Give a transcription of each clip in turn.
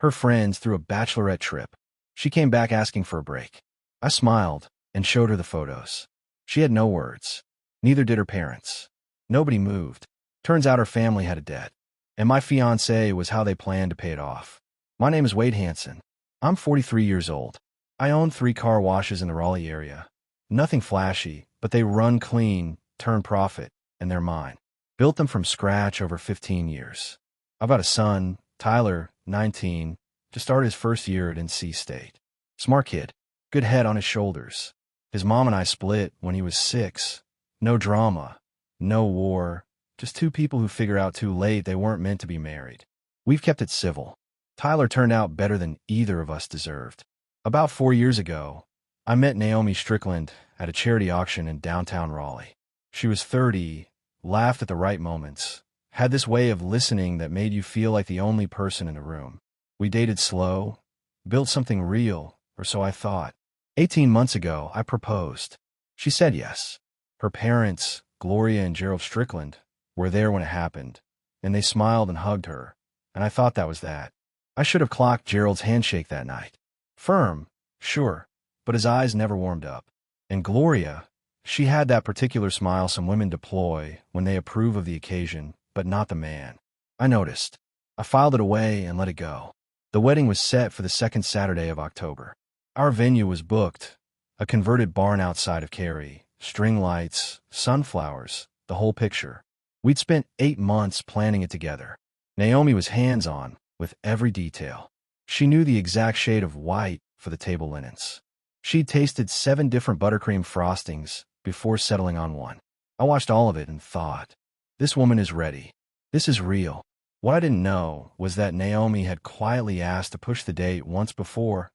Her friends threw a bachelorette trip. She came back asking for a break. I smiled and showed her the photos. She had no words. Neither did her parents. Nobody moved. Turns out her family had a debt. And my fiancé was how they planned to pay it off. My name is Wade Hanson. I'm 43 years old. I own 3 car washes in the Raleigh area. Nothing flashy, but they run clean, turn profit, and they're mine. Built them from scratch over 15 years. I've got a son, Tyler, 19, just started his first year at NC State. Smart kid. Good head on his shoulders. His mom and I split when he was 6. No drama. No war. Just 2 people who figure out too late they weren't meant to be married. We've kept it civil. Tyler turned out better than either of us deserved. About 4 years ago, I met Naomi Strickland at a charity auction in downtown Raleigh. She was 30, laughed at the right moments, had this way of listening that made you feel like the only person in the room. We dated slow, built something real, or so I thought. 18 months ago, I proposed. She said yes. Her parents, Gloria and Gerald Strickland, were there when it happened, and they smiled and hugged her, and I thought that was that. I should have clocked Gerald's handshake that night. Firm, sure, but his eyes never warmed up. And Gloria, she had that particular smile some women deploy when they approve of the occasion, but not the man. I noticed. I filed it away and let it go. The wedding was set for the second Saturday of October. Our venue was booked, a converted barn outside of Cary, string lights, sunflowers, the whole picture. We'd spent 8 months planning it together. Naomi was hands-on with every detail. She knew the exact shade of white for the table linens. She'd tasted 7 different buttercream frostings before settling on one. I watched all of it and thought, this woman is ready. This is real. What I didn't know was that Naomi had quietly asked to push the date once before,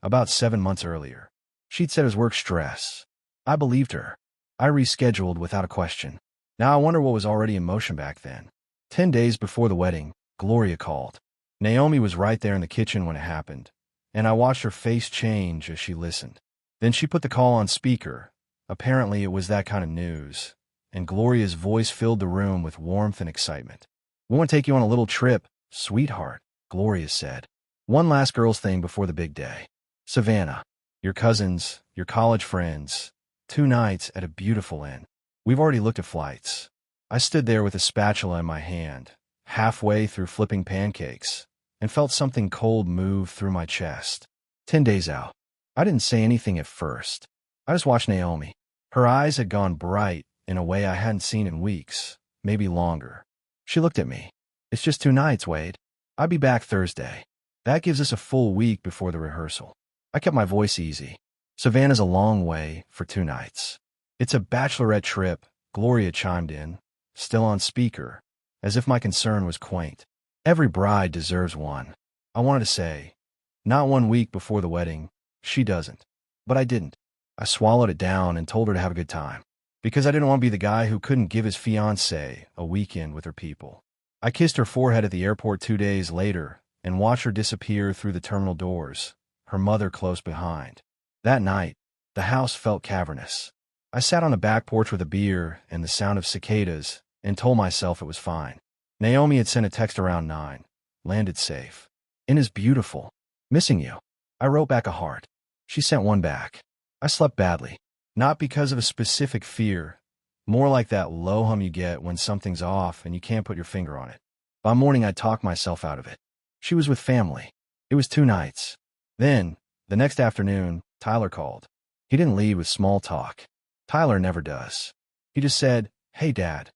about 7 months earlier. She'd said it was work stress. I believed her. I rescheduled without a question. Now I wonder what was already in motion back then. 10 days before the wedding, Gloria called. Naomi was right there in the kitchen when it happened, and I watched her face change as she listened. Then she put the call on speaker. Apparently it was that kind of news, and Gloria's voice filled the room with warmth and excitement. "We want to take you on a little trip, sweetheart," Gloria said. "One last girls' thing before the big day. Savannah, your cousins, your college friends, 2 nights at a beautiful inn. We've already looked at flights." I stood there with a spatula in my hand, halfway through flipping pancakes, and felt something cold move through my chest. 10 days out. I didn't say anything at first. I just watched Naomi. Her eyes had gone bright in a way I hadn't seen in weeks, maybe longer. She looked at me. "It's just 2 nights, Wade. I'll be back Thursday. That gives us a full week before the rehearsal." I kept my voice easy. "Savannah's a long way for 2 nights. It's a bachelorette trip," Gloria chimed in, still on speaker, as if my concern was quaint. "Every bride deserves one." I wanted to say, "Not 1 week before the wedding. She doesn't." But I didn't. I swallowed it down and told her to have a good time, because I didn't want to be the guy who couldn't give his fiancée a weekend with her people. I kissed her forehead at the airport 2 days later and watched her disappear through the terminal doors, her mother close behind. That night, the house felt cavernous. I sat on the back porch with a beer and the sound of cicadas and told myself it was fine. Naomi had sent a text around 9. "Landed safe. Inn is beautiful. Missing you." I wrote back a heart. She sent one back. I slept badly. Not because of a specific fear, more like that low hum you get when something's off and you can't put your finger on it. By morning, I talked myself out of it. She was with family. It was 2 nights. Then, the next afternoon, Tyler called. He didn't lead with small talk. Tyler never does. He just said, "Hey, Dad,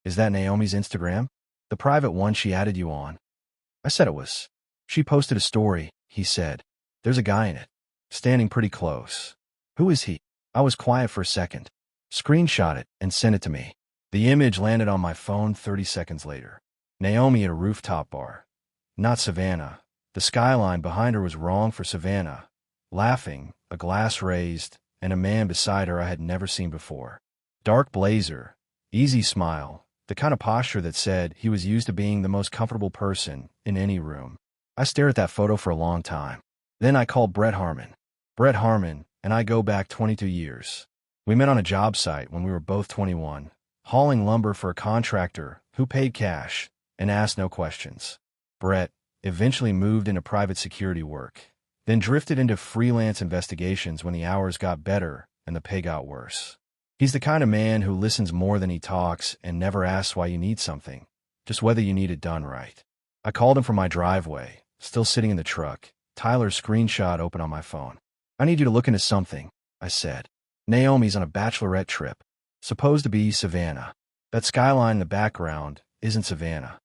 is that Naomi's Instagram? The private one she added you on?" I said it was. "She posted a story," he said. "There's a guy in it. Standing pretty close." "Who is he?" I was quiet for a second. Screenshot it and sent it to me. The image landed on my phone 30 seconds later. Naomi at a rooftop bar. Not Savannah. The skyline behind her was wrong for Savannah. Laughing, a glass raised, and a man beside her I had never seen before. Dark blazer, easy smile, the kind of posture that said he was used to being the most comfortable person in any room. I stared at that photo for a long time. Then I called Brett Harmon. Brett Harmon and I go back 22 years. We met on a job site when we were both 21, hauling lumber for a contractor who paid cash and asked no questions. Brett eventually moved into private security work, then drifted into freelance investigations when the hours got better and the pay got worse. He's the kind of man who listens more than he talks and never asks why you need something, just whether you need it done right. I called him from my driveway, still sitting in the truck, Tyler's screenshot open on my phone. I need you to look into something, I said. Naomi's on a bachelorette trip. Supposed to be Savannah. That skyline in the background isn't Savannah.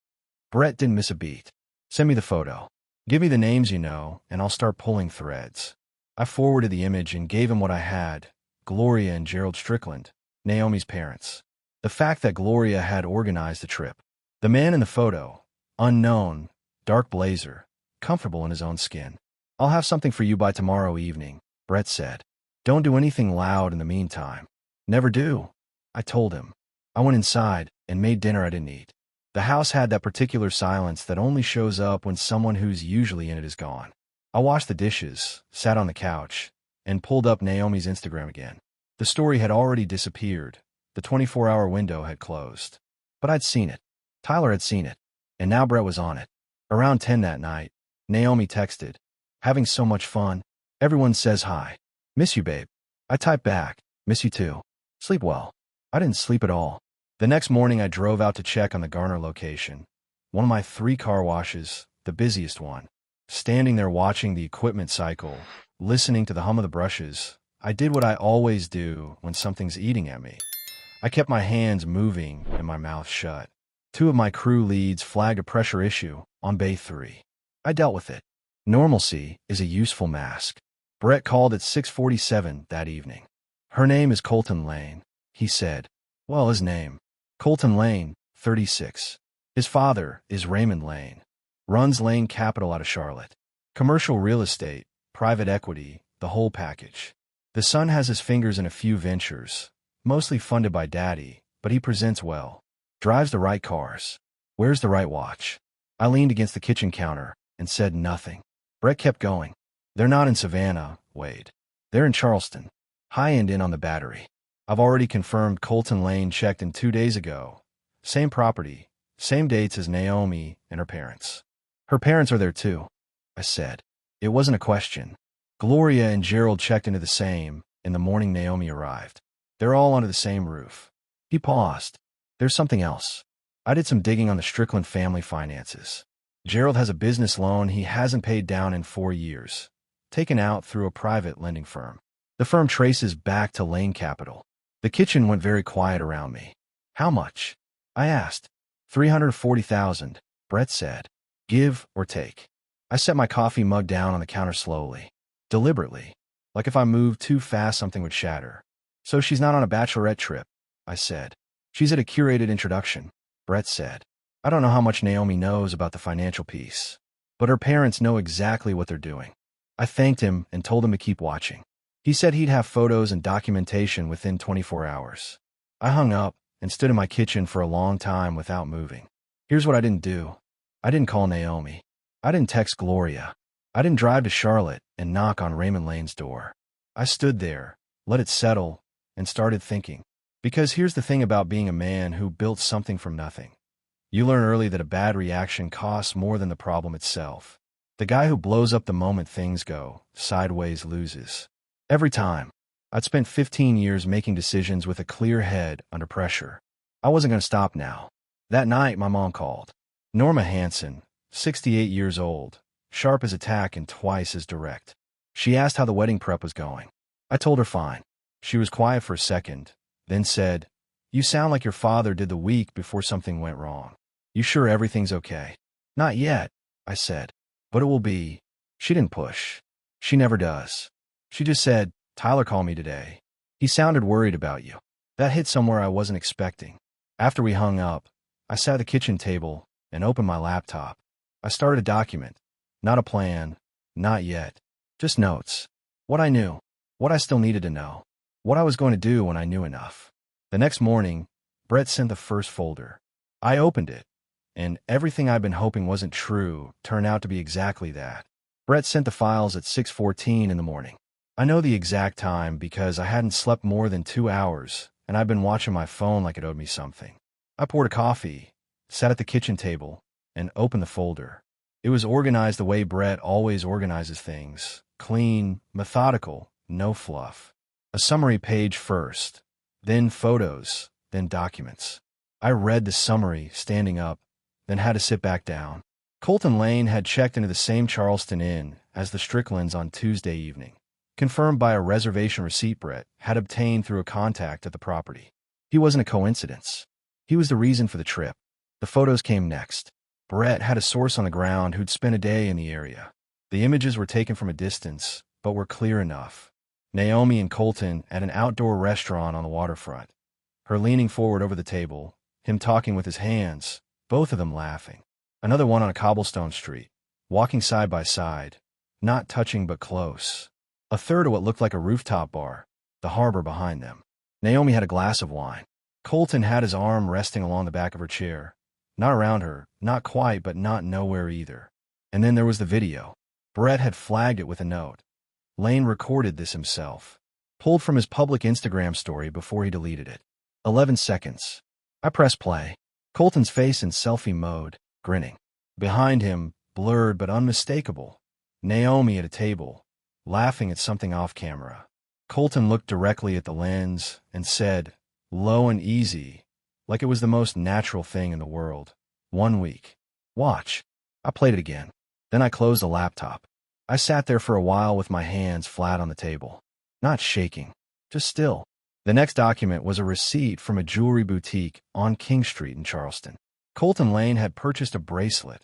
Brett didn't miss a beat. Send me the photo. Give me the names you know, and I'll start pulling threads. I forwarded the image and gave him what I had, Gloria and Gerald Strickland, Naomi's parents. The fact that Gloria had organized the trip. The man in the photo, unknown, dark blazer, comfortable in his own skin. I'll have something for you by tomorrow evening, Brett said. Don't do anything loud in the meantime. Never do, I told him. I went inside and made dinner I didn't eat. The house had that particular silence that only shows up when someone who's usually in it is gone. I washed the dishes, sat on the couch, and pulled up Naomi's Instagram again. The story had already disappeared. The 24-hour window had closed. But I'd seen it. Tyler had seen it. And now Brett was on it. Around 10 that night, Naomi texted, "Having so much fun. Everyone says hi. Miss you, babe." I typed back, "Miss you too. Sleep well." I didn't sleep at all. The next morning I drove out to check on the Garner location. One of my 3 car washes, the busiest one. Standing there watching the equipment cycle, listening to the hum of the brushes, I did what I always do when something's eating at me. I kept my hands moving and my mouth shut. 2 of my crew leads flagged a pressure issue on Bay 3. I dealt with it. Normalcy is a useful mask. Brett called at 6:47 that evening. "Her name is Colton Lane," he said. Well, his name. Colton Lane, 36. His father is Raymond Lane. Runs Lane Capital out of Charlotte. Commercial real estate, private equity, the whole package. The son has his fingers in a few ventures, mostly funded by daddy, but he presents well. Drives the right cars. Wears the right watch. I leaned against the kitchen counter and said nothing. Brett kept going. "They're not in Savannah, Wade. They're in Charleston. High-end Inn on the Battery. I've already confirmed Colton Lane checked in 2 days ago. Same property, same dates as Naomi and her parents. Her parents are there too," I said. It wasn't a question. Gloria and Gerald checked into the same in the morning Naomi arrived. They're all under the same roof. He paused. "There's something else." I did some digging on the Strickland family finances. Gerald has a business loan he hasn't paid down in 4 years, taken out through a private lending firm. The firm traces back to Lane Capital. The kitchen went very quiet around me. "How much?" I asked. $340,000, Brett said. "Give or take." I set my coffee mug down on the counter slowly, deliberately, like if I moved too fast something would shatter. "So she's not on a bachelorette trip," I said. "She's at a curated introduction," Brett said. I don't know how much Naomi knows about the financial piece, but her parents know exactly what they're doing. I thanked him and told him to keep watching. He said he'd have photos and documentation within 24 hours. I hung up and stood in my kitchen for a long time without moving. Here's what I didn't do. I didn't call Naomi. I didn't text Gloria. I didn't drive to Charlotte and knock on Raymond Lane's door. I stood there, let it settle, and started thinking. Because here's the thing about being a man who built something from nothing. You learn early that a bad reaction costs more than the problem itself. The guy who blows up the moment things go sideways loses. Every time. I'd spent 15 years making decisions with a clear head under pressure. I wasn't going to stop now. That night, my mom called. Norma Hansen, 68 years old, sharp as a tack and twice as direct. She asked how the wedding prep was going. I told her fine. She was quiet for a second, then said, "You sound like your father did the week before something went wrong. You sure everything's okay?" "Not yet," I said. "But it will be." She didn't push. She never does. She just said, "Tyler called me today. He sounded worried about you." That hit somewhere I wasn't expecting. After we hung up, I sat at the kitchen table and opened my laptop. I started a document. Not a plan. Not yet. Just notes. What I knew. What I still needed to know. What I was going to do when I knew enough. The next morning, Brett sent the first folder. I opened it, and everything I'd been hoping wasn't true turned out to be exactly that. Brett sent the files at 6:14 in the morning. I know the exact time because I hadn't slept more than 2 hours, and I'd been watching my phone like it owed me something. I poured a coffee, sat at the kitchen table, and opened the folder. It was organized the way Brett always organizes things. Clean, methodical, no fluff. A summary page first, then photos, then documents. I read the summary, standing up, then had to sit back down. Colton Lane had checked into the same Charleston Inn as the Stricklands on Tuesday evening, confirmed by a reservation receipt Brett had obtained through a contact at the property. He wasn't a coincidence. He was the reason for the trip. The photos came next. Brett had a source on the ground who'd spent a day in the area. The images were taken from a distance, but were clear enough. Naomi and Colton at an outdoor restaurant on the waterfront. Her leaning forward over the table, him talking with his hands, both of them laughing. Another one on a cobblestone street, walking side by side, not touching but close. A third of what looked like a rooftop bar, the harbor behind them. Naomi had a glass of wine. Colton had his arm resting along the back of her chair. Not around her, not quite, but not nowhere either. And then there was the video. Brett had flagged it with a note. Lane recorded this himself. Pulled from his public Instagram story before he deleted it. 11 seconds. I press play. Colton's face in selfie mode, grinning. Behind him, blurred but unmistakable, Naomi at a table, laughing at something off camera. Colton looked directly at the lens and said, low and easy, like it was the most natural thing in the world. 1 week. Watch. I played it again. Then I closed the laptop. I sat there for a while with my hands flat on the table. Not shaking, just still. The next document was a receipt from a jewelry boutique on King Street in Charleston. Colton Lane had purchased a bracelet,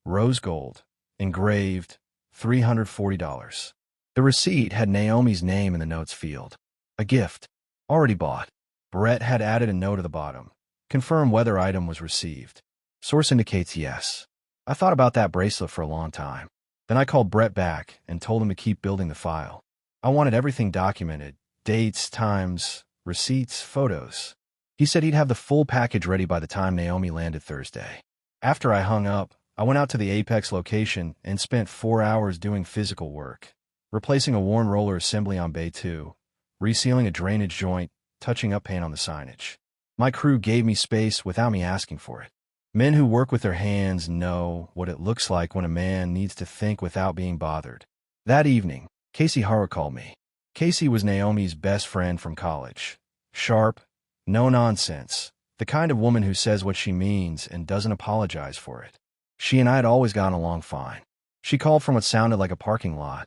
rose gold, engraved, $340. The receipt had Naomi's name in the notes field. A gift. Already bought. Brett had added a note at the bottom. Confirm whether item was received. Source indicates yes. I thought about that bracelet for a long time. Then I called Brett back and told him to keep building the file. I wanted everything documented. Dates, times, receipts, photos. He said he'd have the full package ready by the time Naomi landed Thursday. After I hung up, I went out to the Apex location and spent 4 hours doing physical work. Replacing a worn roller assembly on Bay 2, resealing a drainage joint, touching up paint on the signage. My crew gave me space without me asking for it. Men who work with their hands know what it looks like when a man needs to think without being bothered. That evening, Casey Hara called me. Casey was Naomi's best friend from college. Sharp, no nonsense, the kind of woman who says what she means and doesn't apologize for it. She and I had always gotten along fine. She called from what sounded like a parking lot.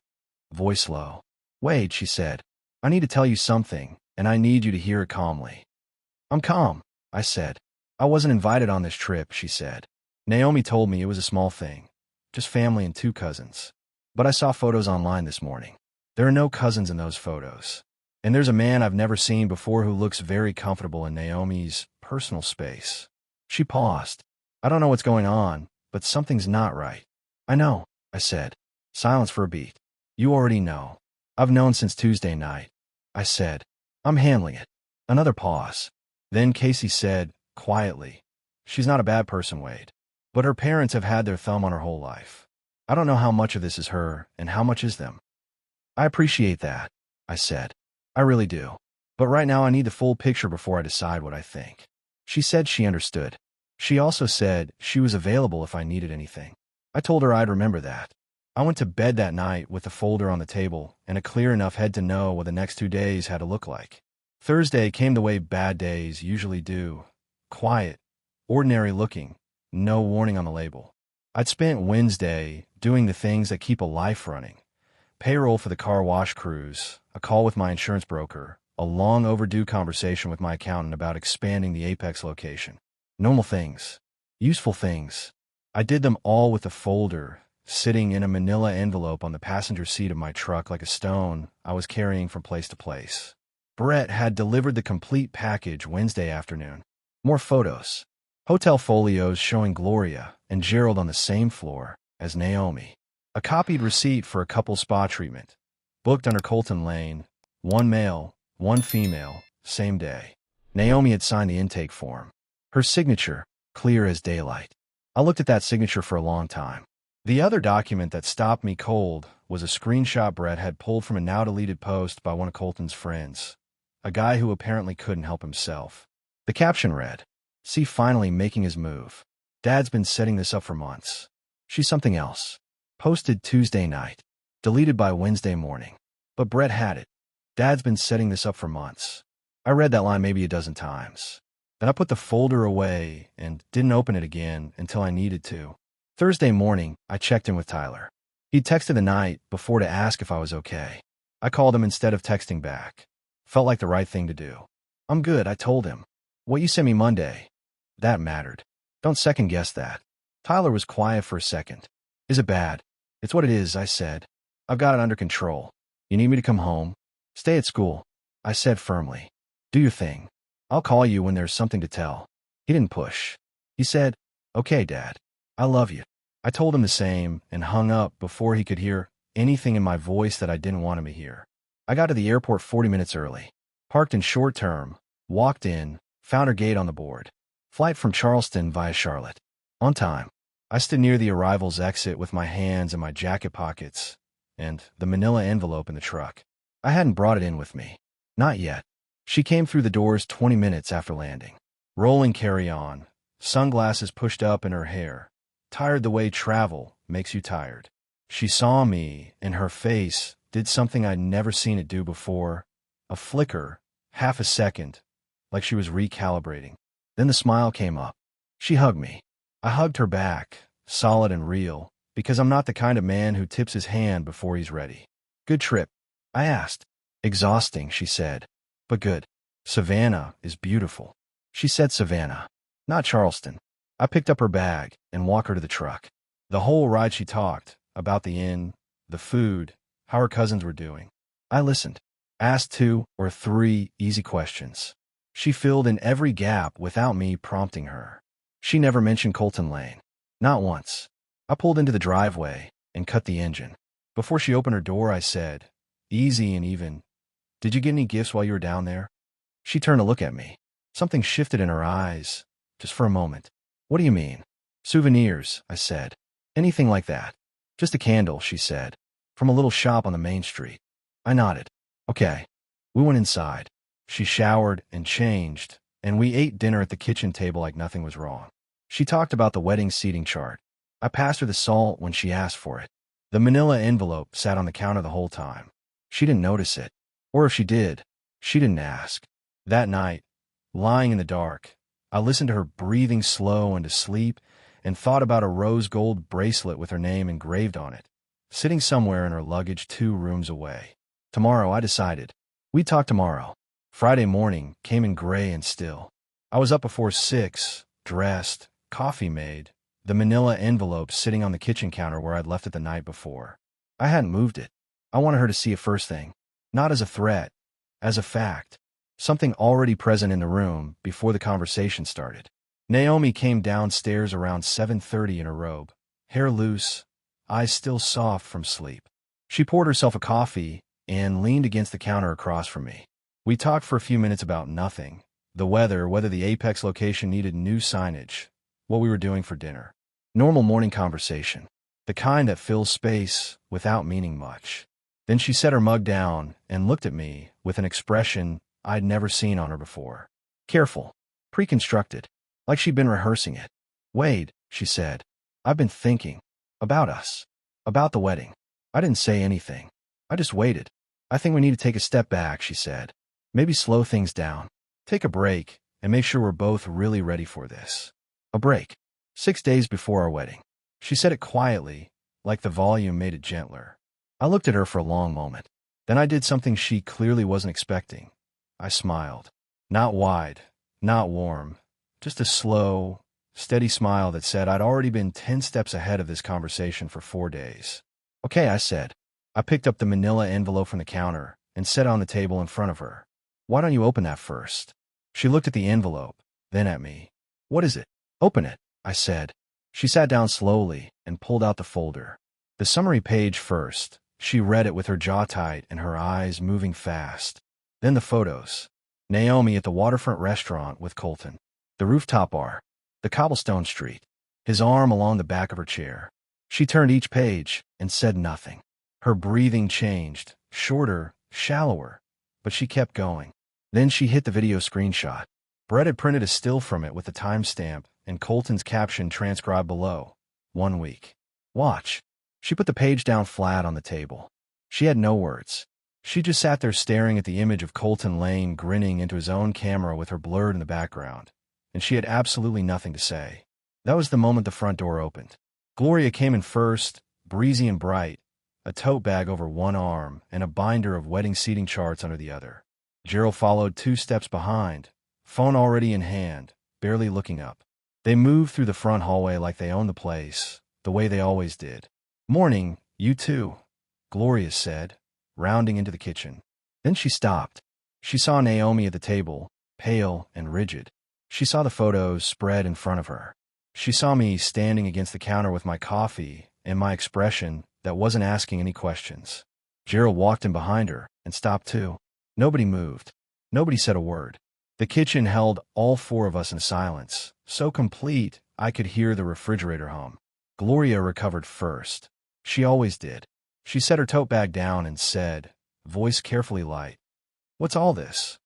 Voice low. Wade, she said, I need to tell you something, and I need you to hear it calmly. I'm calm, I said. I wasn't invited on this trip, she said. Naomi told me it was a small thing, just family and 2 cousins. But I saw photos online this morning. There are no cousins in those photos. And there's a man I've never seen before who looks very comfortable in Naomi's personal space. She paused. I don't know what's going on, but something's not right. I know, I said. Silence for a beat. You already know. I've known since Tuesday night. I said. I'm handling it. Another pause. Then Casey said, quietly, she's not a bad person, Wade. But her parents have had their thumb on her whole life. I don't know how much of this is her and how much is them. I appreciate that, I said. I really do. But right now I need the full picture before I decide what I think. She said she understood. She also said she was available if I needed anything. I told her I'd remember that. I went to bed that night with the folder on the table and a clear enough head to know what the next 2 days had to look like. Thursday came the way bad days usually do. Quiet, ordinary looking, no warning on the label. I'd spent Wednesday doing the things that keep a life running. Payroll for the car wash crews, a call with my insurance broker, a long overdue conversation with my accountant about expanding the Apex location. Normal things. Useful things. I did them all with a folder, sitting in a manila envelope on the passenger seat of my truck like a stone I was carrying from place to place. Brett had delivered the complete package Wednesday afternoon. More photos. Hotel folios showing Gloria and Gerald on the same floor as Naomi. A copied receipt for a couple spa treatment. Booked under Colton Lane. 1 male, 1 female, same day. Naomi had signed the intake form. Her signature, clear as daylight. I looked at that signature for a long time. The other document that stopped me cold was a screenshot Brett had pulled from a now-deleted post by one of Colton's friends. A guy who apparently couldn't help himself. The caption read, "See finally making his move. Dad's been setting this up for months. She's something else. Posted Tuesday night. Deleted by Wednesday morning. But Brett had it. Dad's been setting this up for months. I read that line maybe a dozen times. Then I put the folder away and didn't open it again until I needed to. Thursday morning, I checked in with Tyler. He'd texted the night before to ask if I was okay. I called him instead of texting back. Felt like the right thing to do. I'm good, I told him. What you sent me Monday. That mattered. Don't second guess that. Tyler was quiet for a second. Is it bad? It's what it is, I said. I've got it under control. You need me to come home? Stay at school, I said firmly. Do your thing. I'll call you when there's something to tell. He didn't push. He said, okay, Dad. I love you. I told him the same and hung up before he could hear anything in my voice that I didn't want him to hear. I got to the airport 40 minutes early. Parked in short term, walked in, found her gate on the board. Flight from Charleston via Charlotte. On time. I stood near the arrival's exit with my hands in my jacket pockets and the manila envelope in the truck. I hadn't brought it in with me. Not yet. She came through the doors 20 minutes after landing. Rolling carry-on, sunglasses pushed up in her hair. Tired the way travel makes you tired. She saw me, and her face did something I'd never seen it do before. A flicker, half a second, like she was recalibrating. Then the smile came up. She hugged me. I hugged her back, solid and real, because I'm not the kind of man who tips his hand before he's ready. Good trip? I asked. Exhausting, she said. But good. Savannah is beautiful. She said Savannah, not Charleston. I picked up her bag and walked her to the truck. The whole ride she talked about the inn, the food, how her cousins were doing. I listened, asked 2 or 3 easy questions. She filled in every gap without me prompting her. She never mentioned Colton Lane. Not once. I pulled into the driveway and cut the engine. Before she opened her door, I said, easy and even, did you get any gifts while you were down there? She turned to look at me. Something shifted in her eyes, just for a moment. What do you mean? Souvenirs, I said. Anything like that. Just a candle, she said. From a little shop on the main street. I nodded. Okay. We went inside. She showered and changed, and we ate dinner at the kitchen table like nothing was wrong. She talked about the wedding seating chart. I passed her the salt when she asked for it. The manila envelope sat on the counter the whole time. She didn't notice it. Or if she did, she didn't ask. That night, lying in the dark, I listened to her breathing slow and to sleep and thought about a rose gold bracelet with her name engraved on it, sitting somewhere in her luggage 2 rooms away. Tomorrow, I decided. We'd talk tomorrow. Friday morning came in gray and still. I was up before 6, dressed, coffee made, the manila envelope sitting on the kitchen counter where I'd left it the night before. I hadn't moved it. I wanted her to see it first thing. Not as a threat, as a fact. Something already present in the room before the conversation started. Naomi came downstairs around 7:30 in her robe, hair loose, eyes still soft from sleep. She poured herself a coffee and leaned against the counter across from me. We talked for a few minutes about nothing. The weather, whether the Apex location needed new signage, what we were doing for dinner. Normal morning conversation. The kind that fills space without meaning much. Then she set her mug down and looked at me with an expression I'd never seen on her before. Careful. Pre-constructed. Like she'd been rehearsing it. Wade, she said. I've been thinking. About us. About the wedding. I didn't say anything. I just waited. I think we need to take a step back, she said. Maybe slow things down. Take a break and make sure we're both really ready for this. A break. 6 days before our wedding. She said it quietly, like the volume made it gentler. I looked at her for a long moment. Then I did something she clearly wasn't expecting. I smiled. Not wide, not warm, just a slow, steady smile that said I'd already been 10 steps ahead of this conversation for 4 days. Okay, I said. I picked up the manila envelope from the counter and set it on the table in front of her. Why don't you open that first? She looked at the envelope, then at me. What is it? Open it, I said. She sat down slowly and pulled out the folder. The summary page first. She read it with her jaw tight and her eyes moving fast. Then the photos. Naomi at the waterfront restaurant with Colton. The rooftop bar. The cobblestone street. His arm along the back of her chair. She turned each page and said nothing. Her breathing changed, shorter, shallower, but she kept going. Then she hit the video screenshot. Brett had printed a still from it with the timestamp and Colton's caption transcribed below. 1 week. Watch. She put the page down flat on the table. She had no words. She just sat there staring at the image of Colton Lane grinning into his own camera with her blurred in the background, and she had absolutely nothing to say. That was the moment the front door opened. Gloria came in first, breezy and bright, a tote bag over one arm and a binder of wedding seating charts under the other. Gerald followed 2 steps behind, phone already in hand, barely looking up. They moved through the front hallway like they owned the place, the way they always did. "Morning, you too," Gloria said, rounding into the kitchen. Then she stopped. She saw Naomi at the table, pale and rigid. She saw the photos spread in front of her. She saw me standing against the counter with my coffee and my expression that wasn't asking any questions. Gerald walked in behind her and stopped too. Nobody moved. Nobody said a word. The kitchen held all 4 of us in silence, so complete I could hear the refrigerator hum. Gloria recovered first. She always did. She set her tote bag down and said, voice carefully light, "What's all this?"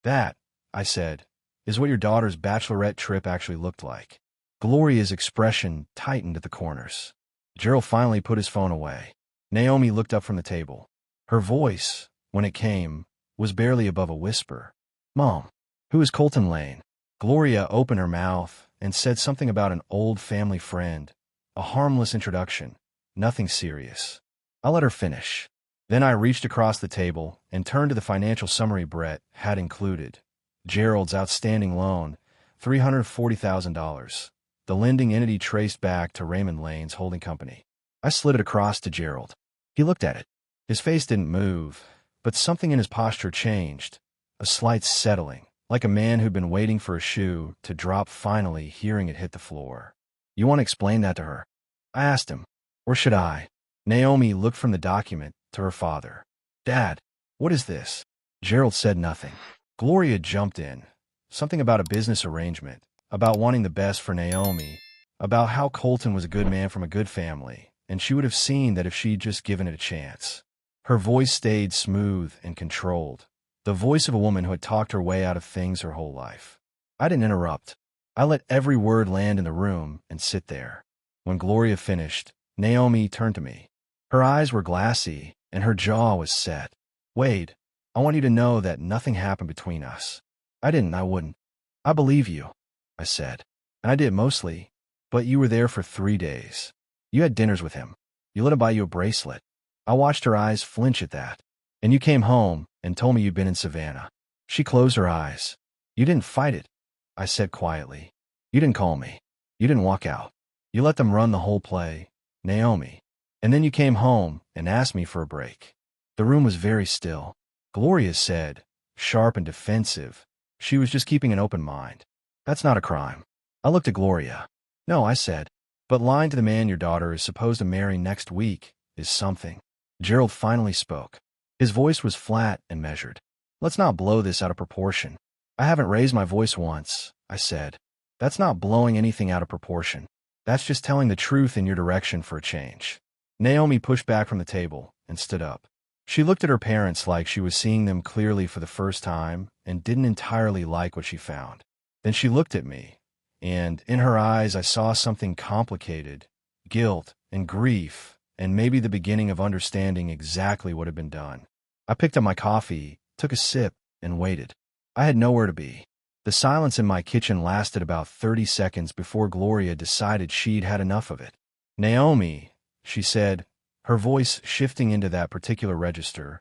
"That," I said, "is what your daughter's bachelorette trip actually looked like." Gloria's expression tightened at the corners. Gerald finally put his phone away. Naomi looked up from the table. Her voice, when it came, was barely above a whisper. "Mom, who is Colton Lane?" Gloria opened her mouth and said something about an old family friend, a harmless introduction, nothing serious. I let her finish. Then I reached across the table and turned to the financial summary Brett had included. Gerald's outstanding loan, $340,000. The lending entity traced back to Raymond Lane's holding company. I slid it across to Gerald. He looked at it. His face didn't move, but something in his posture changed, a slight settling, like a man who'd been waiting for a shoe to drop finally hearing it hit the floor. "You want to explain that to her?" I asked him. "Or should I?" Naomi looked from the document to her father. "Dad, what is this?" Gerald said nothing. Gloria jumped in. Something about a business arrangement, about wanting the best for Naomi, about how Colton was a good man from a good family, and she would have seen that if she'd just given it a chance. Her voice stayed smooth and controlled, the voice of a woman who had talked her way out of things her whole life. I didn't interrupt. I let every word land in the room and sit there. When Gloria finished, Naomi turned to me. Her eyes were glassy, and her jaw was set. "Wade, I want you to know that nothing happened between us." I wouldn't. "I believe you," I said. "And I did mostly, but you were there for 3 days. You had dinners with him. You let him buy you a bracelet." I watched her eyes flinch at that. "And you came home and told me you'd been in Savannah." She closed her eyes. "You didn't fight it," I said quietly. "You didn't call me. You didn't walk out. You let them run the whole play, Naomi. And then you came home and asked me for a break." The room was very still. Gloria said, sharp and defensive, she was just keeping an open mind. "That's not a crime." I looked at Gloria. "No," I said. "But lying to the man your daughter is supposed to marry next week is something." Gerald finally spoke. His voice was flat and measured. "Let's not blow this out of proportion." "I haven't raised my voice once," I said. "That's not blowing anything out of proportion. That's just telling the truth in your direction for a change." Naomi pushed back from the table and stood up. She looked at her parents like she was seeing them clearly for the first time and didn't entirely like what she found. Then she looked at me, and in her eyes I saw something complicated, guilt and grief, and maybe the beginning of understanding exactly what had been done. I picked up my coffee, took a sip, and waited. I had nowhere to be. The silence in my kitchen lasted about 30 seconds before Gloria decided she'd had enough of it. "Naomi," she said, her voice shifting into that particular register,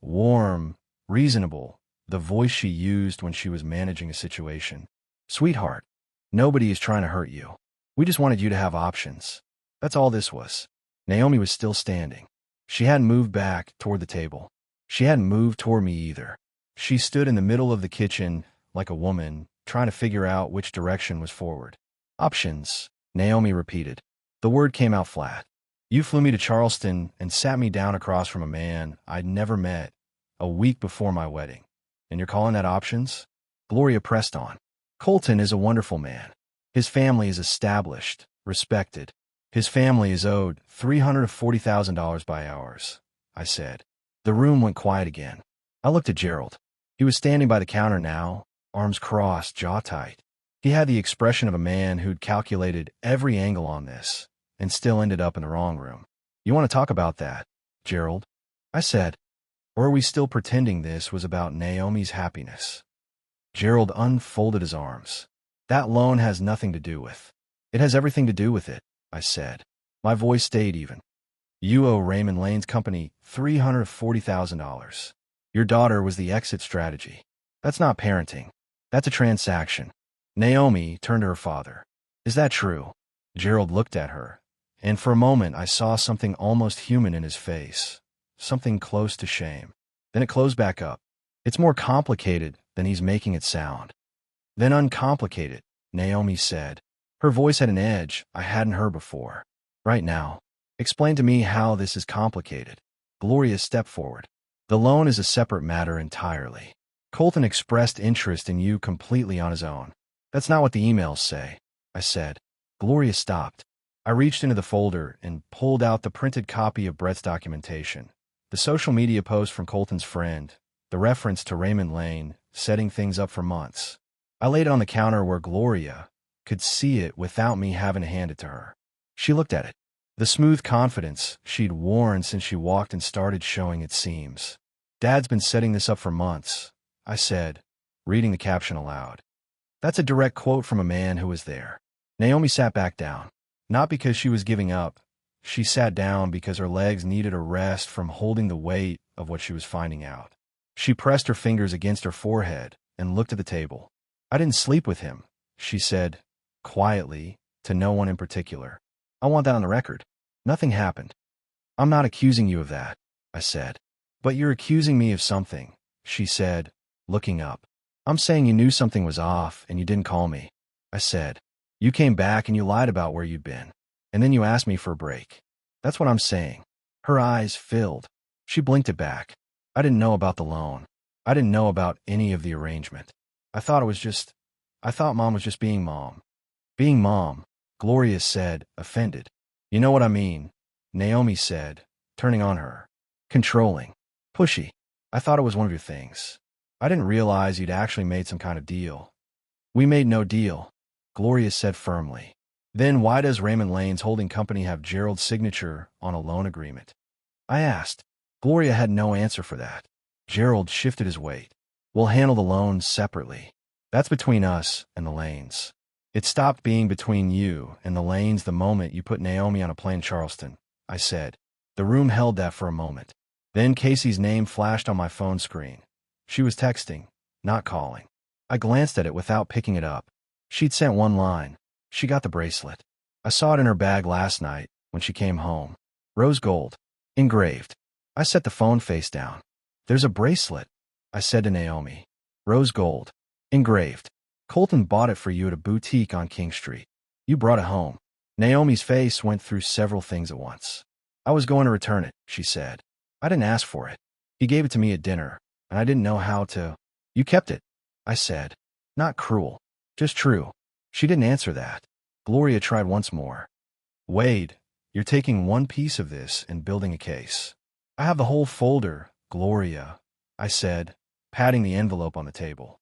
warm, reasonable, the voice she used when she was managing a situation. "Sweetheart, nobody is trying to hurt you. We just wanted you to have options. That's all this was." Naomi was still standing. She hadn't moved back toward the table. She hadn't moved toward me either. She stood in the middle of the kitchen like a woman, trying to figure out which direction was forward. "Options," Naomi repeated. The word came out flat. "You flew me to Charleston and sat me down across from a man I'd never met a week before my wedding. And you're calling that options?" Gloria pressed on. "Colton is a wonderful man. His family is established, respected. His family is owed $340,000 by ours," I said. The room went quiet again. I looked at Gerald. He was standing by the counter now, arms crossed, jaw tight. He had the expression of a man who'd calculated every angle on this, and still ended up in the wrong room. You want to talk about that, Gerald? I said. Or are we still pretending this was about Naomi's happiness? Gerald unfolded his arms. That loan has nothing to do with. It has everything to do with it, I said. My voice stayed even. You owe Raymond Lane's company $340,000. Your daughter was the exit strategy. That's not parenting. That's a transaction. Naomi turned to her father. Is that true? Gerald looked at her, and for a moment I saw something almost human in his face, something close to shame. Then it closed back up. It's more complicated than he's making it sound. Then uncomplicated, Naomi said. Her voice had an edge I hadn't heard before. Right now. Explain to me how this is complicated. Gloria stepped forward. The loan is a separate matter entirely. Colton expressed interest in you completely on his own. That's not what the emails say, I said. Gloria stopped. I reached into the folder and pulled out the printed copy of Brett's documentation, the social media post from Colton's friend, the reference to Raymond Lane, setting things up for months. I laid it on the counter where Gloria could see it without me having to hand it to her. She looked at it. The smooth confidence she'd worn since she walked and started showing its seams. Dad's been setting this up for months, I said, reading the caption aloud. That's a direct quote from a man who was there. Naomi sat back down. Not because she was giving up. She sat down because her legs needed a rest from holding the weight of what she was finding out. She pressed her fingers against her forehead and looked at the table. I didn't sleep with him, she said, quietly, to no one in particular. I want that on the record. Nothing happened. I'm not accusing you of that, I said. But you're accusing me of something, she said, looking up. I'm saying you knew something was off and you didn't call me, I said. You came back and you lied about where you'd been. And then you asked me for a break. That's what I'm saying. Her eyes filled. She blinked it back. I didn't know about the loan. I didn't know about any of the arrangement. I thought Mom was just being Mom. Being Mom, Gloria said, offended. You know what I mean, Naomi said, turning on her. Controlling. Pushy. I thought it was one of your things. I didn't realize you'd actually made some kind of deal. We made no deal, Gloria said firmly. Then why does Raymond Lane's holding company have Gerald's signature on a loan agreement? I asked. Gloria had no answer for that. Gerald shifted his weight. We'll handle the loans separately. That's between us and the Lanes. It stopped being between you and the Lanes the moment you put Naomi on a plane to Charleston, I said. The room held that for a moment. Then Casey's name flashed on my phone screen. She was texting, not calling. I glanced at it without picking it up. She'd sent one line. She got the bracelet. I saw it in her bag last night when she came home. Rose gold. Engraved. I set the phone face down. There's a bracelet, I said to Naomi. Rose gold. Engraved. Colton bought it for you at a boutique on King Street. You brought it home. Naomi's face went through several things at once. I was going to return it, she said. I didn't ask for it. He gave it to me at dinner, and I didn't know how to. You kept it, I said. Not cruel. Just true. She didn't answer that. Gloria tried once more. Wade, you're taking one piece of this and building a case. I have the whole folder, Gloria, I said, patting the envelope on the table.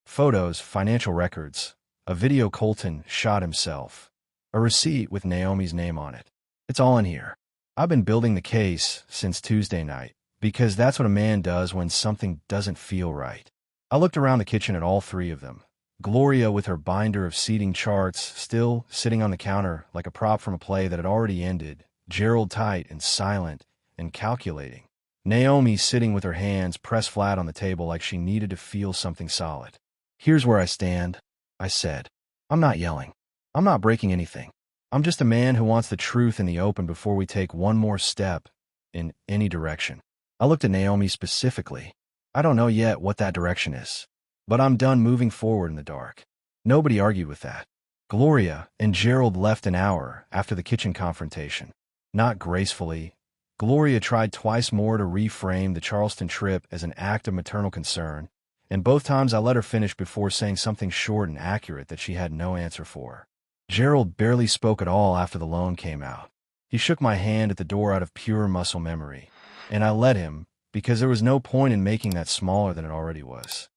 Photos, financial records, a video Colton shot himself, a receipt with Naomi's name on it. It's all in here. I've been building the case since Tuesday night, because that's what a man does when something doesn't feel right. I looked around the kitchen at all three of them. Gloria with her binder of seating charts still sitting on the counter like a prop from a play that had already ended, Gerald tight and silent and calculating. Naomi sitting with her hands pressed flat on the table like she needed to feel something solid. Here's where I stand, I said. I'm not yelling. I'm not breaking anything. I'm just a man who wants the truth in the open before we take one more step in any direction. I looked at Naomi specifically. I don't know yet what that direction is, but I'm done moving forward in the dark. Nobody argued with that. Gloria and Gerald left an hour after the kitchen confrontation. Not gracefully. Gloria tried twice more to reframe the Charleston trip as an act of maternal concern, and both times I let her finish before saying something short and accurate that she had no answer for. Gerald barely spoke at all after the loan came out. He shook my hand at the door out of pure muscle memory, and I let him because there was no point in making that smaller than it already was.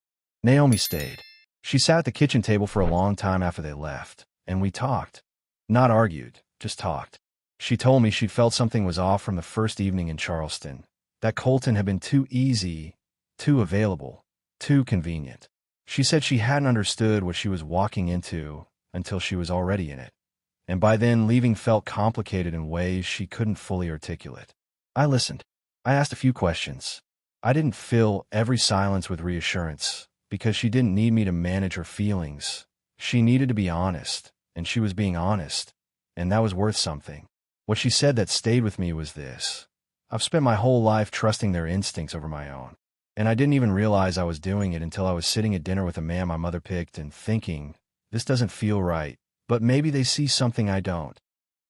Naomi stayed. She sat at the kitchen table for a long time after they left, and we talked. Not argued, just talked. She told me she'd felt something was off from the first evening in Charleston, that Colton had been too easy, too available, too convenient. She said she hadn't understood what she was walking into until she was already in it, and by then leaving felt complicated in ways she couldn't fully articulate. I listened. I asked a few questions. I didn't fill every silence with reassurance, because she didn't need me to manage her feelings. She needed to be honest, and she was being honest, and that was worth something. What she said that stayed with me was this: I've spent my whole life trusting their instincts over my own, and I didn't even realize I was doing it until I was sitting at dinner with a man my mother picked and thinking, this doesn't feel right, but maybe they see something I don't.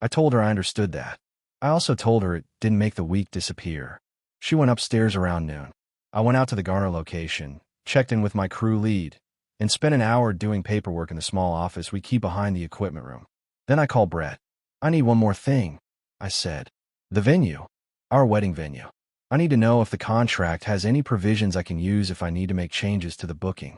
I told her I understood that. I also told her it didn't make the week disappear. She went upstairs around noon. I went out to the Garner location, checked in with my crew lead, and spent an hour doing paperwork in the small office we keep behind the equipment room. Then I called Brett. I need one more thing, I said. The venue. Our wedding venue. I need to know if the contract has any provisions I can use if I need to make changes to the booking.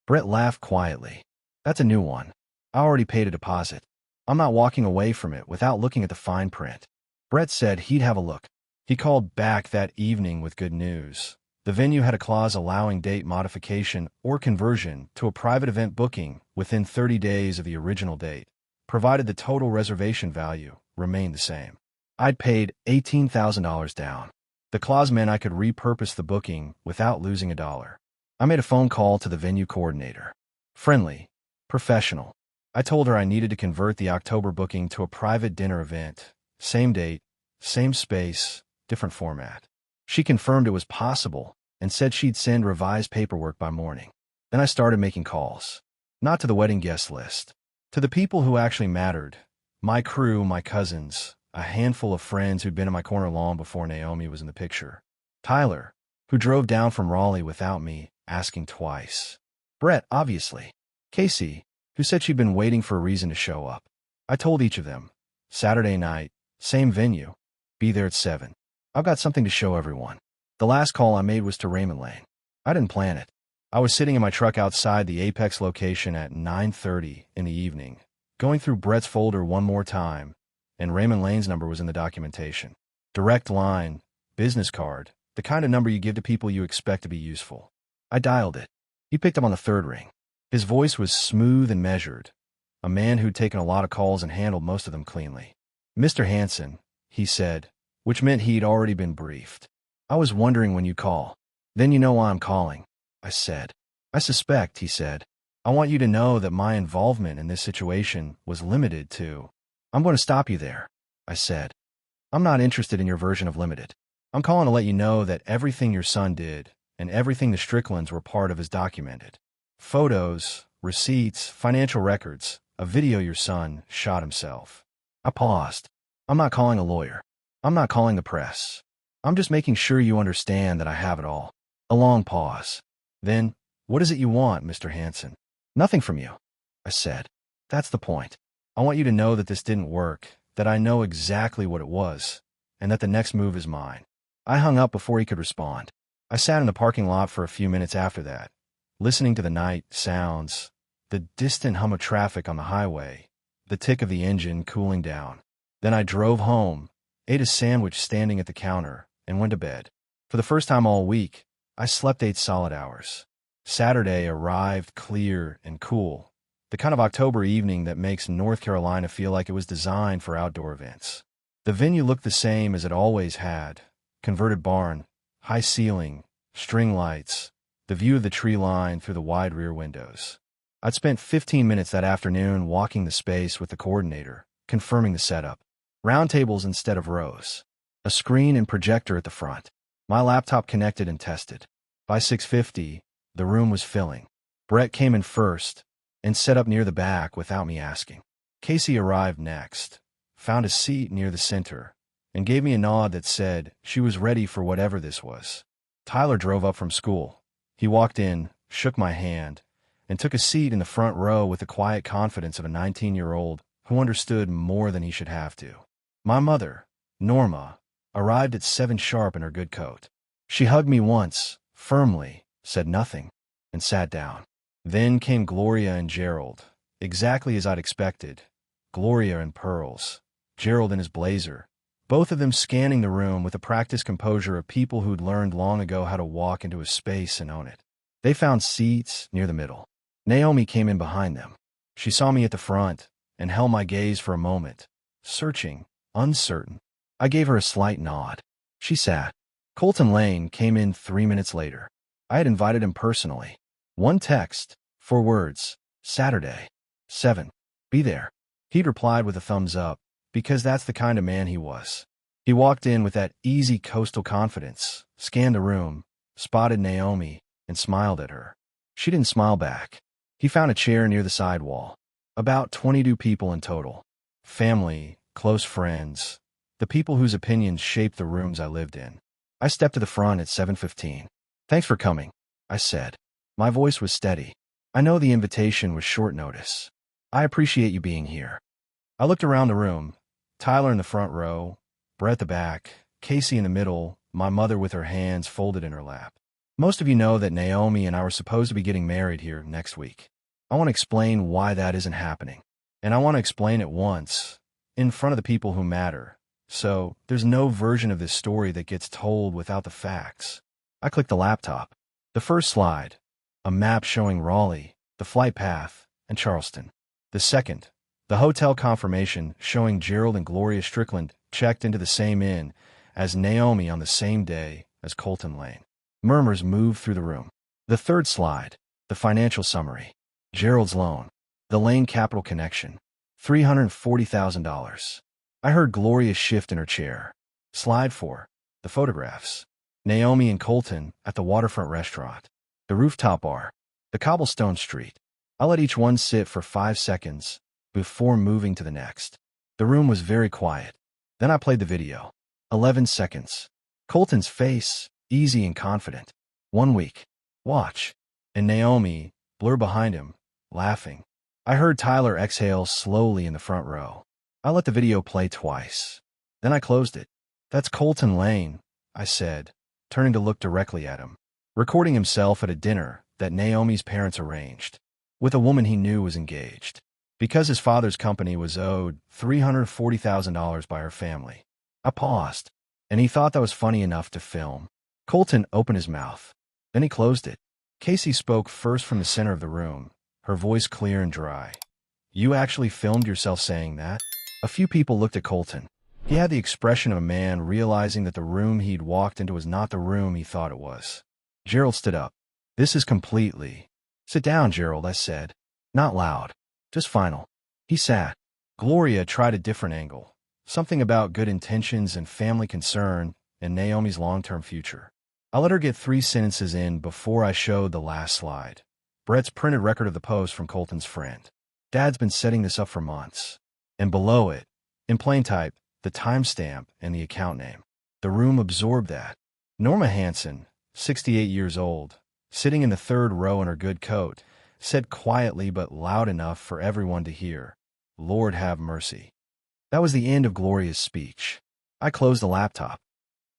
Brett laughed quietly. That's a new one. I already paid a deposit. I'm not walking away from it without looking at the fine print. Brett said he'd have a look. He called back that evening with good news. The venue had a clause allowing date modification or conversion to a private event booking within 30 days of the original date, provided the total reservation value remained the same. I'd paid $18,000 down. The clause meant I could repurpose the booking without losing a dollar. I made a phone call to the venue coordinator. Friendly, professional. I told her I needed to convert the October booking to a private dinner event. Same date, same space, different format. She confirmed it was possible and said she'd send revised paperwork by morning. Then I started making calls. Not to the wedding guest list. To the people who actually mattered. My crew, my cousins, a handful of friends who'd been in my corner long before Naomi was in the picture. Tyler, who drove down from Raleigh without me, asking twice. Brett, obviously. Casey, who said she'd been waiting for a reason to show up. I told each of them. Saturday night, same venue. Be there at 7. I've got something to show everyone. The last call I made was to Raymond Lane. I didn't plan it. I was sitting in my truck outside the Apex location at 9:30 in the evening, going through Brett's folder one more time, and Raymond Lane's number was in the documentation. Direct line, business card, the kind of number you give to people you expect to be useful. I dialed it. He picked up on the third ring. His voice was smooth and measured, a man who'd taken a lot of calls and handled most of them cleanly. Mr. Hanson, he said, which meant he'd already been briefed. I was wondering when you'd call. Then you know why I'm calling, I said. I suspect, he said. I want you to know that my involvement in this situation was limited to... I'm going to stop you there, I said. I'm not interested in your version of limited. I'm calling to let you know that everything your son did and everything the Stricklands were part of is documented. Photos, receipts, financial records, a video your son shot himself. I paused. I'm not calling a lawyer. I'm not calling the press. I'm just making sure you understand that I have it all. A long pause. Then, what is it you want, Mr. Hanson? Nothing from you, I said. That's the point. I want you to know that this didn't work, that I know exactly what it was, and that the next move is mine. I hung up before he could respond. I sat in the parking lot for a few minutes after that, listening to the night sounds, the distant hum of traffic on the highway, the tick of the engine cooling down. Then I drove home, ate a sandwich standing at the counter, and went to bed. For the first time all week, I slept 8 solid hours. Saturday arrived clear and cool, the kind of October evening that makes North Carolina feel like it was designed for outdoor events. The venue looked the same as it always had: converted barn, high ceiling, string lights, the view of the tree line through the wide rear windows. I'd spent 15 minutes that afternoon walking the space with the coordinator, confirming the setup. Round tables instead of rows. A screen and projector at the front. My laptop connected and tested. By 6:50, the room was filling. Brett came in first and set up near the back without me asking. Casey arrived next, found a seat near the center, and gave me a nod that said she was ready for whatever this was. Tyler drove up from school. He walked in, shook my hand, and took a seat in the front row with the quiet confidence of a 19-year-old who understood more than he should have to. My mother, Norma, arrived at 7 sharp in her good coat. She hugged me once, firmly, said nothing, and sat down. Then came Gloria and Gerald, exactly as I'd expected. Gloria in pearls, Gerald in his blazer, both of them scanning the room with the practiced composure of people who'd learned long ago how to walk into a space and own it. They found seats near the middle. Naomi came in behind them. She saw me at the front and held my gaze for a moment, searching, uncertain. I gave her a slight nod. She sat. Colton Lane came in 3 minutes later. I had invited him personally. One text, 4 words, Saturday, 7. Be there. He'd replied with a thumbs up, because that's the kind of man he was. He walked in with that easy coastal confidence, scanned the room, spotted Naomi, and smiled at her. She didn't smile back. He found a chair near the side wall. About 22 people in total. Family, close friends, the people whose opinions shaped the rooms I lived in. I stepped to the front at 7:15. Thanks for coming, I said. My voice was steady. I know the invitation was short notice. I appreciate you being here. I looked around the room. Tyler in the front row, Brett at the back, Casey in the middle, my mother with her hands folded in her lap. Most of you know that Naomi and I were supposed to be getting married here next week. I want to explain why that isn't happening. And I want to explain it once, in front of the people who matter. So, there's no version of this story that gets told without the facts. I clicked the laptop. The first slide, a map showing Raleigh, the flight path, and Charleston. The second, the hotel confirmation showing Gerald and Gloria Strickland checked into the same inn as Naomi on the same day as Colton Lane. Murmurs moved through the room. The third slide, the financial summary. Gerald's loan, the Lane Capital connection, $340,000. I heard Gloria shift in her chair. Slide 4, the photographs. Naomi and Colton at the waterfront restaurant, the rooftop bar, the cobblestone street. I let each one sit for 5 seconds before moving to the next. The room was very quiet. Then I played the video. 11 seconds. Colton's face, easy and confident. 1 week. Watch. And Naomi, blur behind him, laughing. I heard Tyler exhale slowly in the front row. I let the video play twice. Then I closed it. That's Colton Lane, I said, turning to look directly at him. Recording himself at a dinner that Naomi's parents arranged, with a woman he knew was engaged. Because his father's company was owed $340,000 by her family. I paused, and he thought that was funny enough to film. Colton opened his mouth. Then he closed it. Casey spoke first from the center of the room, her voice clear and dry. You actually filmed yourself saying that? A few people looked at Colton. He had the expression of a man realizing that the room he'd walked into was not the room he thought it was. Gerald stood up. This is completely. Sit down, Gerald, I said. Not loud. Just final. He sat. Gloria tried a different angle. Something about good intentions and family concern and Naomi's long-term future. I let her get 3 sentences in before I showed the last slide. Brett's printed record of the post from Colton's friend. Dad's been setting this up for months. And below it, in plain type, the timestamp and the account name. The room absorbed that. Norma Hansen, 68 years old, sitting in the 3rd row in her good coat, said quietly but loud enough for everyone to hear, Lord have mercy. That was the end of Gloria's speech. I closed the laptop.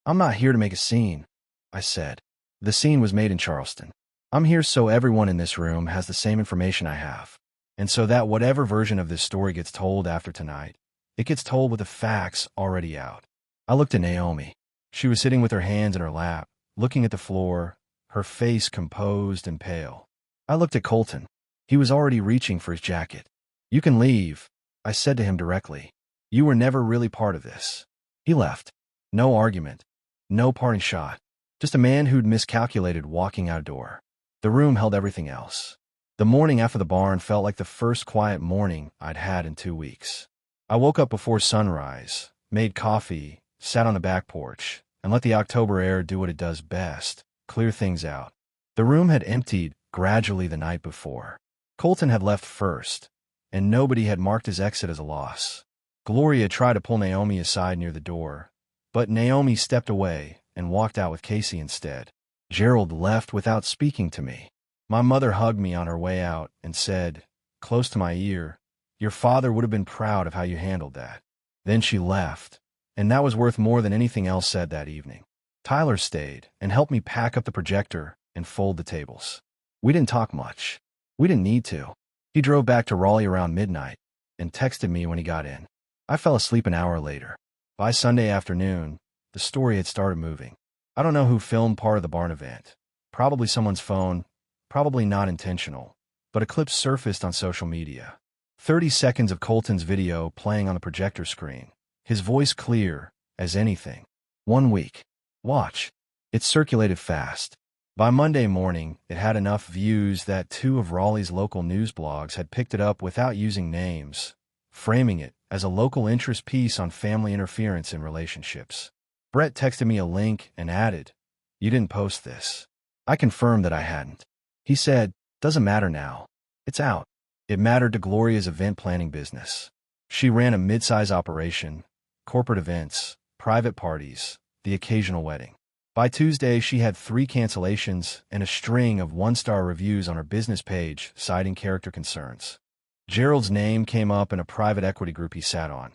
I'm not here to make a scene, I said. The scene was made in Charleston. I'm here so everyone in this room has the same information I have. And so that whatever version of this story gets told after tonight, it gets told with the facts already out. I looked at Naomi. She was sitting with her hands in her lap, looking at the floor, her face composed and pale. I looked at Colton. He was already reaching for his jacket. You can leave, I said to him directly. You were never really part of this. He left. No argument. No parting shot. Just a man who'd miscalculated walking out a door. The room held everything else. The morning after the barn felt like the first quiet morning I'd had in 2 weeks. I woke up before sunrise, made coffee, sat on the back porch, and let the October air do what it does best, clear things out. The room had emptied gradually the night before. Colton had left first, and nobody had marked his exit as a loss. Gloria tried to pull Naomi aside near the door, but Naomi stepped away and walked out with Casey instead. Gerald left without speaking to me. My mother hugged me on her way out and said, close to my ear, your father would have been proud of how you handled that. Then she left, and that was worth more than anything else said that evening. Tyler stayed and helped me pack up the projector and fold the tables. We didn't talk much. We didn't need to. He drove back to Raleigh around midnight and texted me when he got in. I fell asleep an hour later. By Sunday afternoon, the story had started moving. I don't know who filmed part of the barn event. Probably someone's phone, probably not intentional, but a clip surfaced on social media. 30 seconds of Colton's video playing on the projector screen. His voice clear as anything. 1 week. Watch. It circulated fast. By Monday morning, it had enough views that 2 of Raleigh's local news blogs had picked it up without using names, framing it as a local interest piece on family interference in relationships. Brett texted me a link and added, "You didn't post this." I confirmed that I hadn't. He said, "Doesn't matter now. It's out." It mattered to Gloria's event planning business. She ran a mid-size operation, corporate events, private parties, the occasional wedding. By Tuesday, she had 3 cancellations and a string of 1-star reviews on her business page citing character concerns. Gerald's name came up in a private equity group he sat on.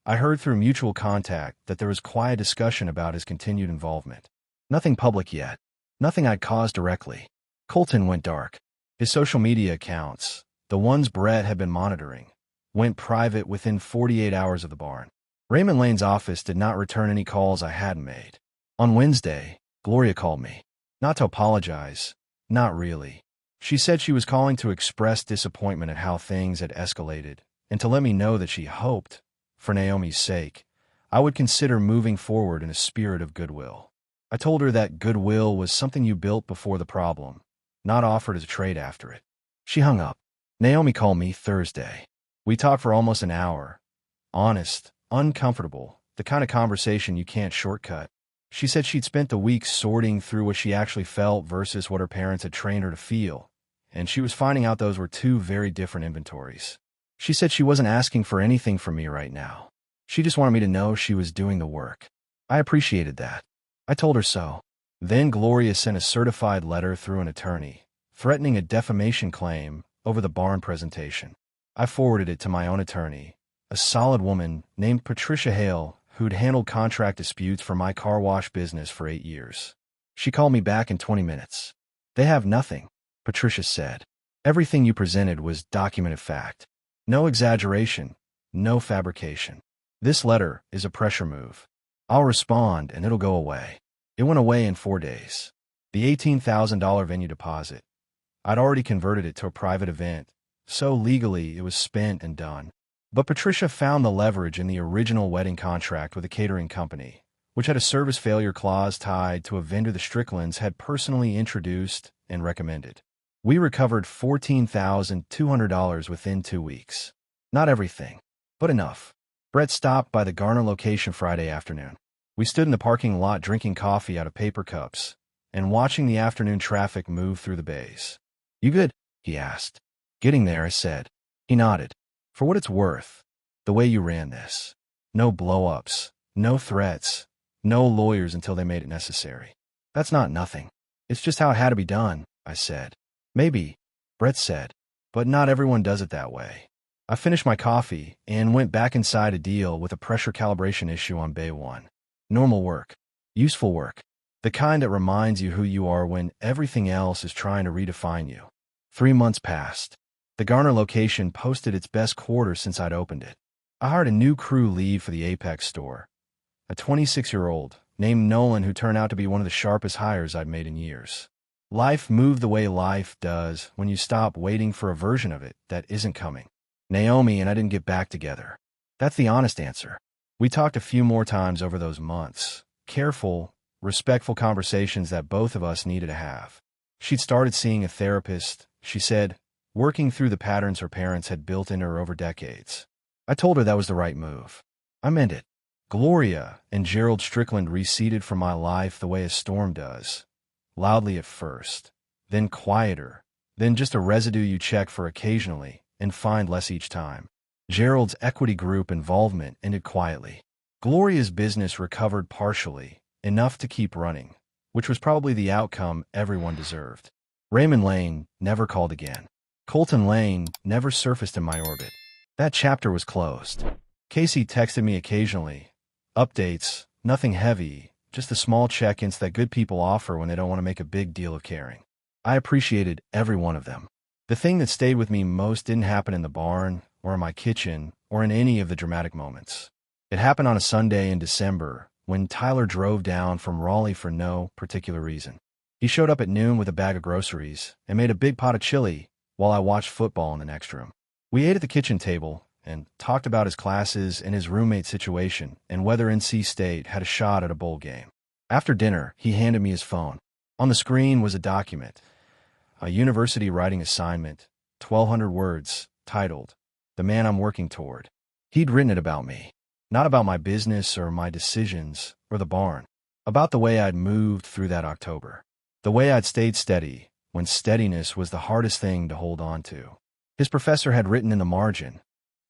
I heard through mutual contact that there was quiet discussion about his continued involvement. Nothing public yet. Nothing I'd caused directly. Colton went dark. His social media accounts, the ones Brett had been monitoring, went private within 48 hours of the barn. Raymond Lane's office did not return any calls I hadn't made. On Wednesday, Gloria called me. Not to apologize. Not really. She said she was calling to express disappointment at how things had escalated, and to let me know that she hoped, for Naomi's sake, I would consider moving forward in a spirit of goodwill. I told her that goodwill was something you built before the problem, not offered as a trade after it. She hung up. Naomi called me Thursday. We talked for almost an hour. Honest, uncomfortable, the kind of conversation you can't shortcut. She said she'd spent the week sorting through what she actually felt versus what her parents had trained her to feel, and she was finding out those were 2 very different inventories. She said she wasn't asking for anything from me right now. She just wanted me to know she was doing the work. I appreciated that. I told her so. Then Gloria sent a certified letter through an attorney, threatening a defamation claim over the barn presentation. I forwarded it to my own attorney, a solid woman named Patricia Hale, who'd handled contract disputes for my car wash business for 8 years. She called me back in 20 minutes. "They have nothing," Patricia said. "Everything you presented was documented fact. No exaggeration, no fabrication. This letter is a pressure move. I'll respond and it'll go away." It went away in 4 days. The $18,000 venue deposit. I'd already converted it to a private event, so legally it was spent and done. But Patricia found the leverage in the original wedding contract with a catering company, which had a service failure clause tied to a vendor the Stricklands had personally introduced and recommended. We recovered $14,200 within 2 weeks. Not everything, but enough. Brett stopped by the Garner location Friday afternoon. We stood in the parking lot drinking coffee out of paper cups and watching the afternoon traffic move through the bays. "You good?" he asked. "Getting there," I said. He nodded. "For what it's worth, the way you ran this. No blow-ups, no threats, no lawyers until they made it necessary. That's not nothing. It's just how it had to be done," I said. "Maybe," Brett said, "but not everyone does it that way." I finished my coffee and went back inside to deal with a pressure calibration issue on Bay 1. Normal work. Useful work. The kind that reminds you who you are when everything else is trying to redefine you. 3 months passed. The Garner location posted its best quarter since I'd opened it. I hired a new crew lead for the Apex store, a 26-year-old named Nolan who turned out to be one of the sharpest hires I'd made in years. Life moved the way life does when you stop waiting for a version of it that isn't coming. Naomi and I didn't get back together. That's the honest answer. We talked a few more times over those months. Careful, respectful conversations that both of us needed to have. She'd started seeing a therapist, she said, working through the patterns her parents had built into her over decades. I told her that was the right move. I meant it. Gloria and Gerald Strickland receded from my life the way a storm does. Loudly at first, then quieter, then just a residue you check for occasionally and find less each time. Gerald's equity group involvement ended quietly. Gloria's business recovered partially, enough to keep running, which was probably the outcome everyone deserved. Raymond Lane never called again. Colton Lane never surfaced in my orbit. That chapter was closed. Casey texted me occasionally. Updates, nothing heavy, just the small check-ins that good people offer when they don't want to make a big deal of caring. I appreciated every one of them. The thing that stayed with me most didn't happen in the barn or in my kitchen, or in any of the dramatic moments. It happened on a Sunday in December, when Tyler drove down from Raleigh for no particular reason. He showed up at noon with a bag of groceries and made a big pot of chili while I watched football in the next room. We ate at the kitchen table and talked about his classes and his roommate situation and whether NC State had a shot at a bowl game. After dinner, he handed me his phone. On the screen was a document, a university writing assignment, 1,200 words, titled, "The Man I'm Working Toward." He'd written it about me, not about my business or my decisions or the barn, about the way I'd moved through that October, the way I'd stayed steady when steadiness was the hardest thing to hold on to. His professor had written in the margin,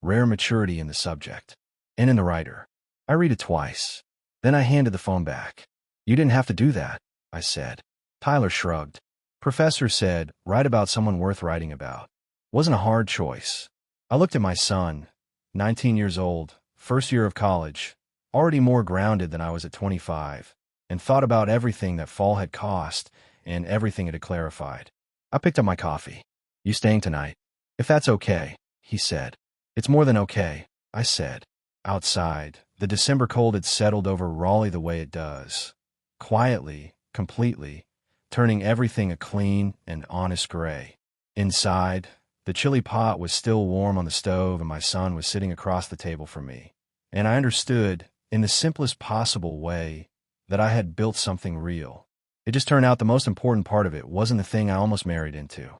"Rare maturity in the subject," and in the writer. I read it twice. Then I handed the phone back. "You didn't have to do that," I said. Tyler shrugged. "Professor said, write about someone worth writing about." Wasn't a hard choice. I looked at my son, 19 years old, first year of college, already more grounded than I was at 25, and thought about everything that fall had cost and everything it had clarified. I picked up my coffee. "You staying tonight?" "If that's okay," he said. "It's more than okay," I said. Outside, the December cold had settled over Raleigh the way it does, quietly, completely, turning everything a clean and honest gray. Inside, the chili pot was still warm on the stove and my son was sitting across the table from me. And I understood, in the simplest possible way, that I had built something real. It just turned out the most important part of it wasn't the thing I almost married into.